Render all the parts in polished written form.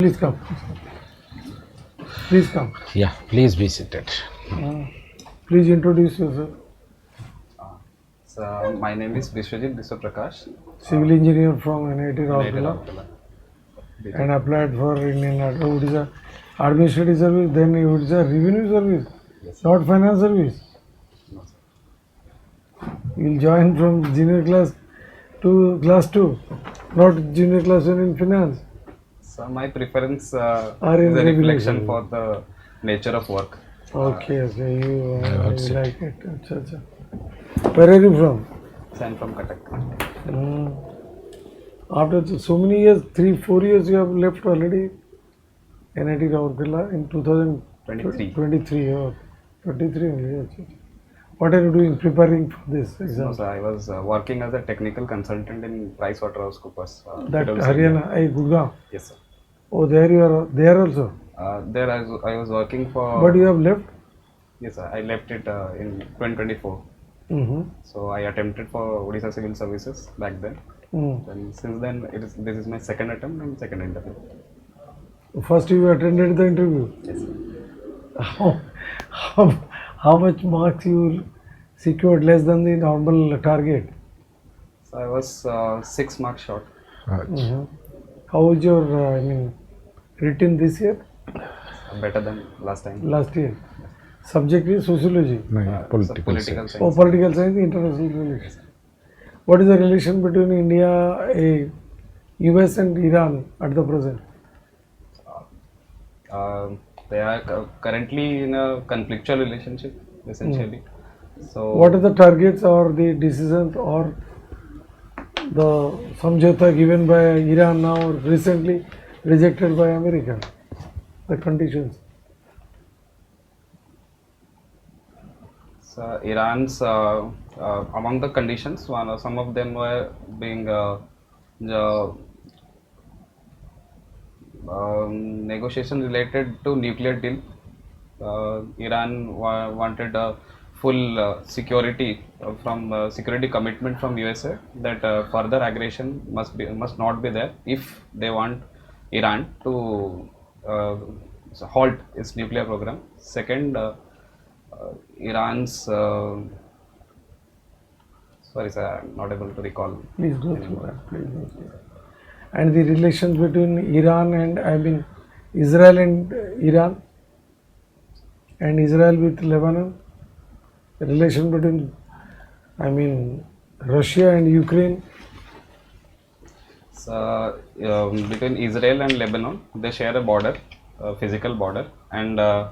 Please come. Please come. Yeah, please be seated. Please introduce yourself. So my name is Biswajit Biswaprakash. Civil engineer from NIT Native Rourkela Raurkela. and applied for Indian Odisha Administrative Service, then Odisha Revenue Service, Yes. not Finance Service. No, sir. You will join from junior class to class 2, not junior class 1 in finance. So my preference Are in is a regulation. reflection for the nature of work. Okay, okay, you also. like it. Acha, acha. Where are you from? So I'm from Cuttack. After so many years, 3-4 years you have left already NIT Rourkela in 23. 2023 or 23 only. Yes. What are you doing preparing for this No, exam? so I was working as a technical consultant in PricewaterhouseCoopers. That PwC. Haryana, Gurgaon. Yes, sir. Oh, there you are there also. There I was working for. But you have left? Yes, sir. I left it in 2024. Mm-hmm. So I attempted for Odisha Civil Services back then. Then since then, this is my second attempt and second interview. First you attended the interview. Yes, sir. How much marks you secured less than the normal target? So I was 6 marks short. Mm-hmm. How was your written this year? Better than last time. Last year? Subject is sociology. No, So political political science. science. Oh, political science, international relations. What is the relation between India, US and Iran at the present? They are currently in a conflictual relationship, essentially. So What are the targets or the decisions or the samjhauta given by Iran now recently rejected by America? The conditions. So Iran's among the conditions, some of them were being the negotiation related to nuclear deal. Iran wanted a full security from security commitment from USA that further aggression must not be there if they want Iran to halt its nuclear program. Second, Iran's sorry sir, I'm not able to recall. Please go through that. Please go through that. And the relations between Iran and Israel and Iran and Israel with Lebanon. The relation between Russia and Ukraine. So, between Israel and Lebanon, they share a border, a physical border, and a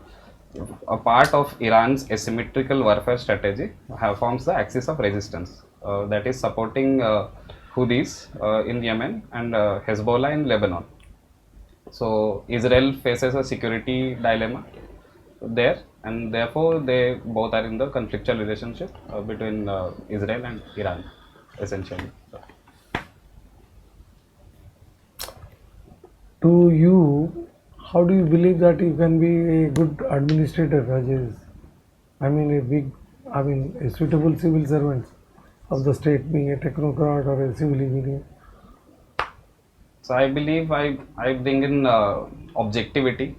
part of Iran's asymmetrical warfare strategy forms the axis of resistance that is supporting Houthis in Yemen and Hezbollah in Lebanon. So, Israel faces a security dilemma there, and therefore they both are in the conflictual relationship between Israel and Iran, essentially. So, To you, how do you believe that you can be a good administrator, Rajesh? A suitable civil servant of the state, being a technocrat or a civil engineer? So I believe I bring in objectivity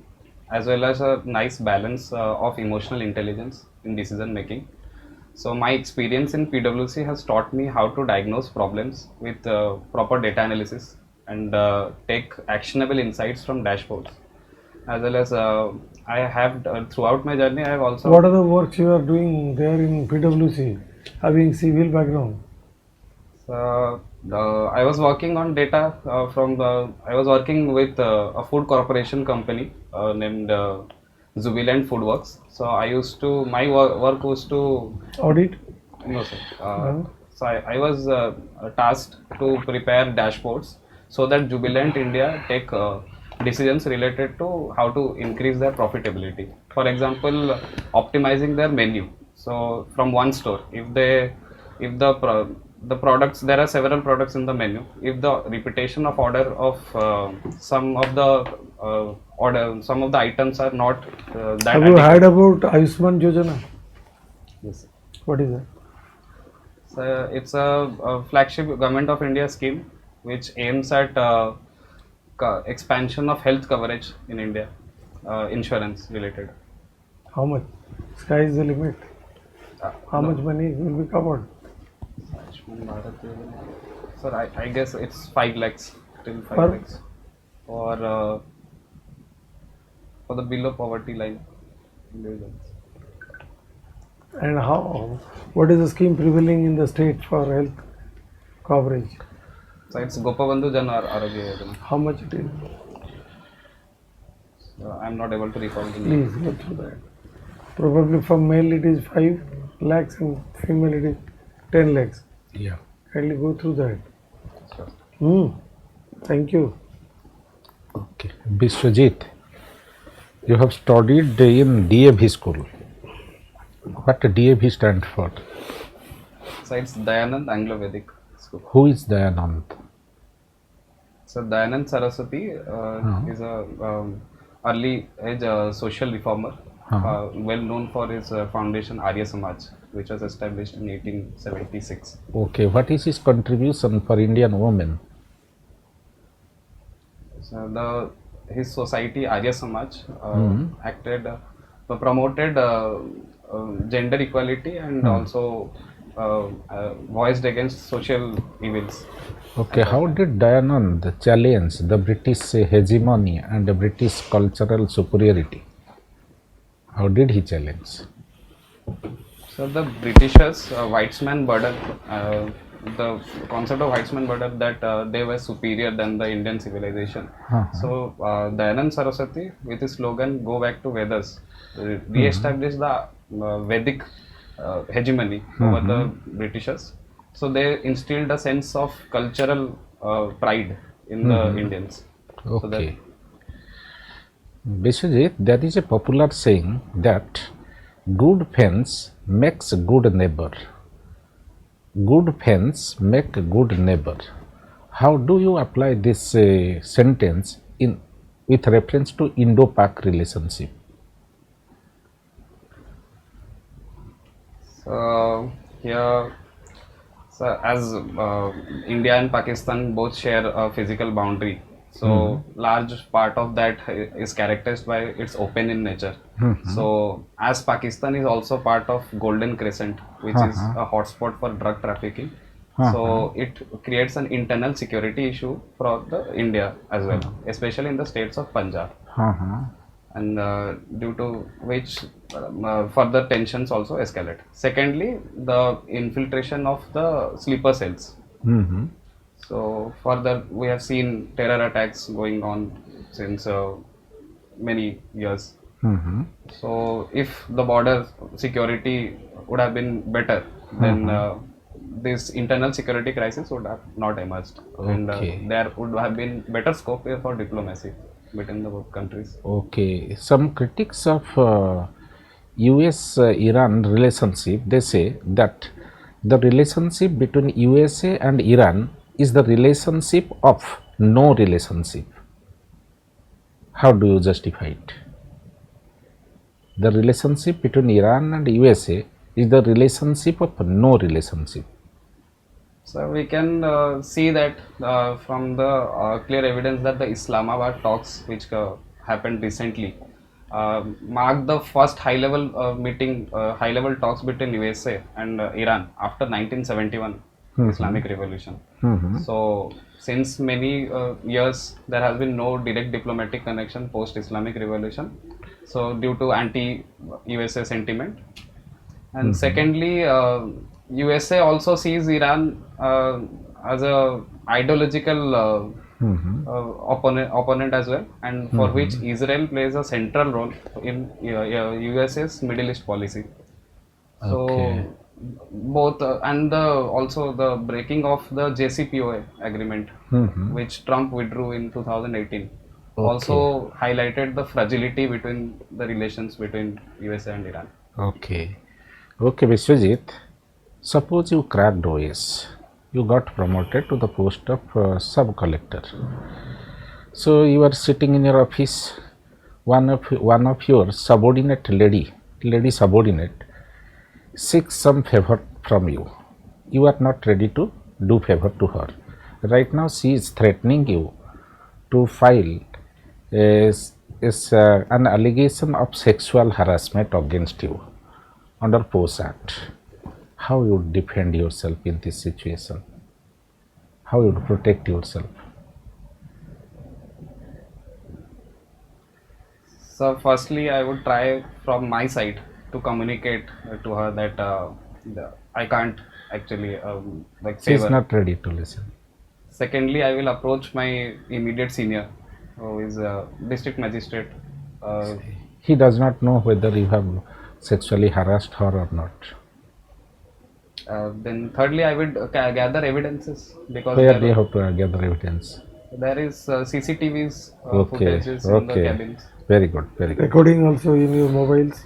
as well as a nice balance of emotional intelligence in decision making. So my experience in PwC has taught me how to diagnose problems with proper data analysis and take actionable insights from dashboards. As well as I have throughout my journey, I have also. What are the works you are doing there in PwC, having civil background? I was working on data I was working with a food corporation company named Jubilant Foodworks. So I used to, my work was to. Audit? No, sir. So I was tasked to prepare dashboards so that Jubilant India take decisions related to how to increase their profitability. For example, optimizing their menu. So from one store, if the products, there are several products in the menu. If the repetition of order of some of the items are not that. Have you heard about Ayushman Yojana? Yes, sir. What is that? So it's a flagship government of India scheme which aims at expansion of health coverage in India, insurance related. How much? Sky is the limit. How No. much money will be covered? Ayushman Bharat Yojana. Sir, I guess it's 5 lakhs till 5 Per? lakhs for the below poverty line individuals. And how? What is the scheme prevailing in the state for health coverage? So it's Gopabandhu Jan Arogya Yojana. How much it is? I'm not able to recall the name. Please go through that. Probably for male it is 5 lakhs and female it is 10 lakhs. Yeah. Kindly go through that. Sure. Thank you. Okay. Biswajit, you have studied in DAV school. What DAV stand for? So it's Dayanand Anglo-Vedic School. Who is Dayanand? So Dayanand Saraswati is a early age social reformer, well known for his foundation Arya Samaj, which was established in 1876. Okay. What is his contribution for Indian women? So his society Arya Samaj promoted gender equality and also voiced against social evils. Okay. How did Dayanand challenge the British hegemony and the British cultural superiority? How did he challenge? So the Britishers, whitesman burden, the concept of whitesman burden that they were superior than the Indian civilization. So Dayanand Saraswati, with his slogan "Go back to Vedas," re-established the Vedic hegemony over the Britishers. So they instilled a sense of cultural pride in the Indians. So that, Okay. Biswajit, there is a popular saying that good fence makes good neighbor. Good fence make good neighbor. How do you apply this sentence in with reference to Indo-Pak relationship? so here, so as India and Pakistan both share a physical boundary, so large part of that is characterized by its open in nature. So as Pakistan is also part of Golden Crescent, which is a hotspot for drug trafficking, so it creates an internal security issue for the India as well, especially in the states of Punjab, and due to which further tensions also escalate. Secondly, the infiltration of the sleeper cells. So further, we have seen terror attacks going on since many years. So if the border security would have been better, then this internal security crisis would have not emerged, and Okay. there would have been better scope for diplomacy between the both countries. Okay. Some critics of US-Iran relationship, they say that the relationship between USA and Iran is the relationship of no relationship. How do you justify it? The relationship between Iran and USA is the relationship of no relationship. So we can see that from the clear evidence that the Islamabad talks, which happened recently, marked the first high-level meeting, high-level talks between USA and Iran after 1971 Islamic Revolution. So since many years there has been no direct diplomatic connection post Islamic Revolution. So due to anti-USA sentiment, and secondly, USA also sees Iran as a ideological opponent as well, and for which Israel plays a central role in USA's Middle East policy. So Okay. both and also the breaking of the JCPOA agreement, which Trump withdrew in 2018, also highlighted the fragility between the relations between USA and Iran. Okay. Okay, Biswajit, suppose you cracked OS, you got promoted to the post of sub-collector. So you are sitting in your office, one of your subordinate lady subordinate seeks some favor from you. You are not ready to do favor to her. Right now she is threatening you to file is an allegation of sexual harassment against you under POS Act. How you would defend yourself in this situation? How you would protect yourself? So firstly, I would try from my side to communicate to her that I can't actually like She is favor. not ready to listen. Secondly, I will approach my immediate senior, who is a district magistrate. He does not know whether you have sexually harassed her or not. Then thirdly, I would gather evidences because Where they have to gather evidence. there is CCTVs Okay, footages in the okay. cabins. Very good, very good. Recording also in your mobiles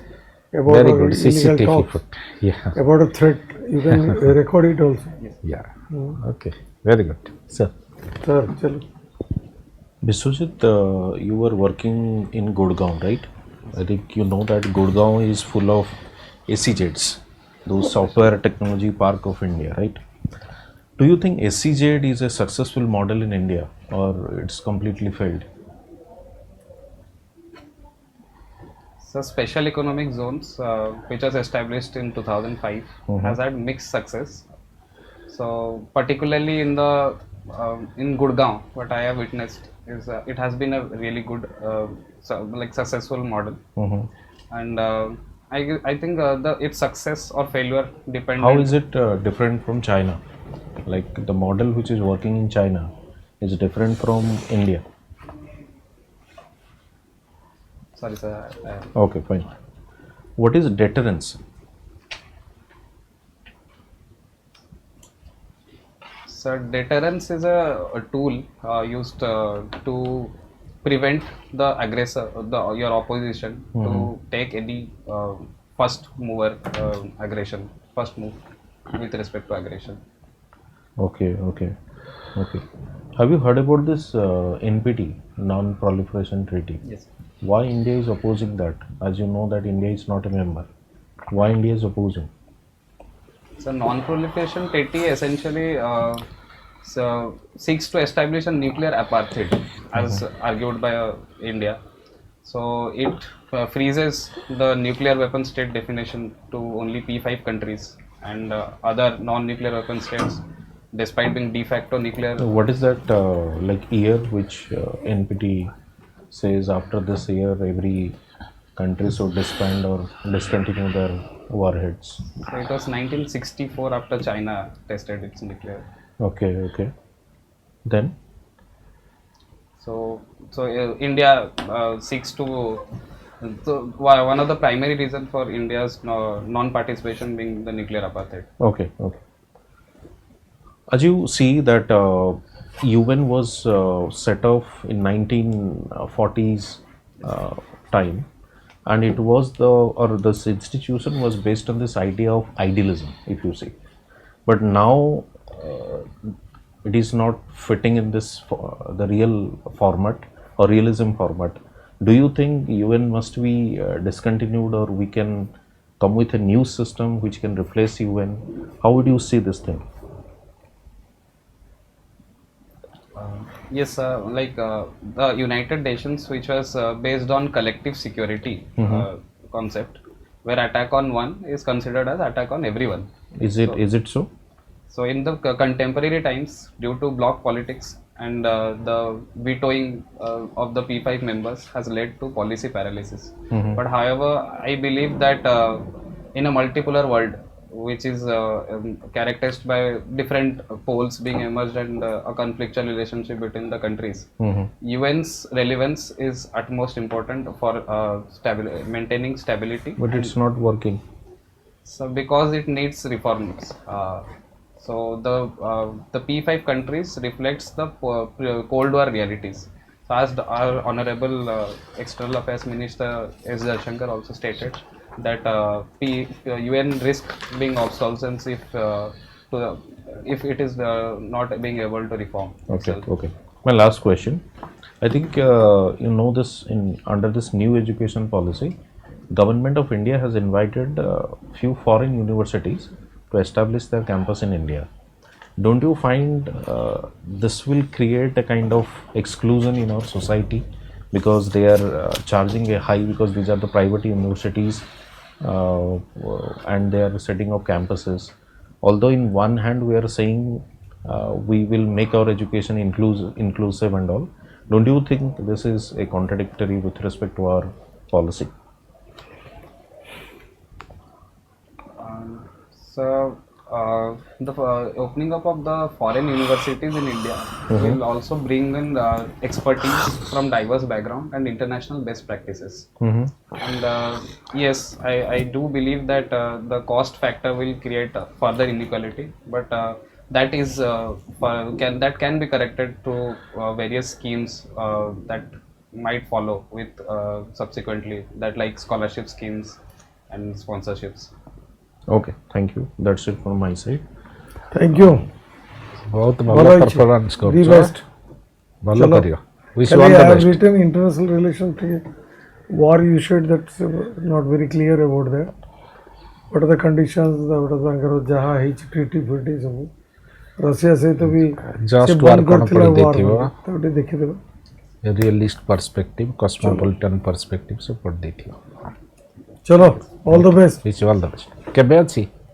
about Very our good. illegal CCTV talks, foot. Yeah, about a threat. You can record it also. yeah. Okay, very good. Sir, Sir, chalo. Biswajit, you were working in Gurgaon, right? I think you know that Gurgaon is full of SEZs, those software technology park of India, right? Do you think SEZ is a successful model in India or it's completely failed? So special economic zones, which was established in 2005, has had mixed success. So particularly in the in Gurgaon, what I have witnessed is it has been a really good like successful model, and I think its success or failure depends. How is it different from China? Like the model which is working in China is different from India. Sorry, sir. Okay, fine. What is deterrence? So deterrence is a tool used to prevent the aggressor, your opposition, to take any first mover aggression, first move with respect to aggression. Okay, okay, okay. Have you heard about this NPT, Non-Proliferation Treaty? Yes. Why India is opposing that? As you know that India is not a member. Why India is opposing? So non-proliferation treaty essentially seeks to establish a nuclear apartheid, as argued by India. So it freezes the nuclear weapon state definition to only P5 countries, and other non-nuclear weapon states, despite being de facto nuclear. So what is that like year which NPT says after this year every country should disband or discontinue their warheads? So it was 1964 after China tested its nuclear. Okay, okay. Then? So India seeks to. So one of the primary reasons for India's non-participation being the nuclear apartheid. Okay, okay. As you see that UN was set off in 1940s time, and it was this institution was based on this idea of idealism, if you see. But now it is not fitting in this the real format or realism format. Do you think UN must be discontinued, or we can come with a new system which can replace UN? How would you see this thing? Yes, like the United Nations, which was based on collective security concept, where attack on one is considered as attack on everyone. Is it so? So in the contemporary times, due to bloc politics and the vetoing of the P5 members has led to policy paralysis. But however, I believe that in a multipolar world, which is characterized by different poles being emerged and a conflictual relationship between the countries, UN's relevance is utmost important for maintaining stability. But it's not working. So because it needs reforms. So the P5 countries reflects the Cold War realities. So as our Honorable External Affairs Minister S. Jaishankar also stated that UN risk being obsolescence if it is not being able to reform. Okay, itself. okay. My last question. I think you know this under this new education policy, Government of India has invited few foreign universities to establish their campus in India. don't you find this will create a kind of exclusion in our society, because they are charging a high, because these are the private universities, and they are setting up campuses. Although in one hand we are saying we will make our education inclusive and all, don't you think this is a contradictory with respect to our policy? So, the opening up of the foreign universities in India will also bring in expertise from diverse background and international best practices. And yes, I do believe that the cost factor will create further inequality, but that is that can be corrected through various schemes that might follow with subsequently, that like scholarship schemes and sponsorships. Okay, thank you. That's it from my side. Thank you. बहुत ଭଲ ଭଲ ହେଇଛି। performance The କରୁଛ, best. ଭଲ चलो। କରିବ, wish you Kali all I the have best. written international relations war. You said that's not very clear about that. What are the conditions? What are the jaha hichi treaty fiti sabu. Russia सहित भी Just से war बंद कौन करथिला पढ़ी war ଦେଇଥିବ, तो टे देखिदेबा। realist perspective, cosmopolitan perspective से पढ़ ଦେଇଥିବ। चलो all the best। wish you all the best। କେବେ ଅଛି?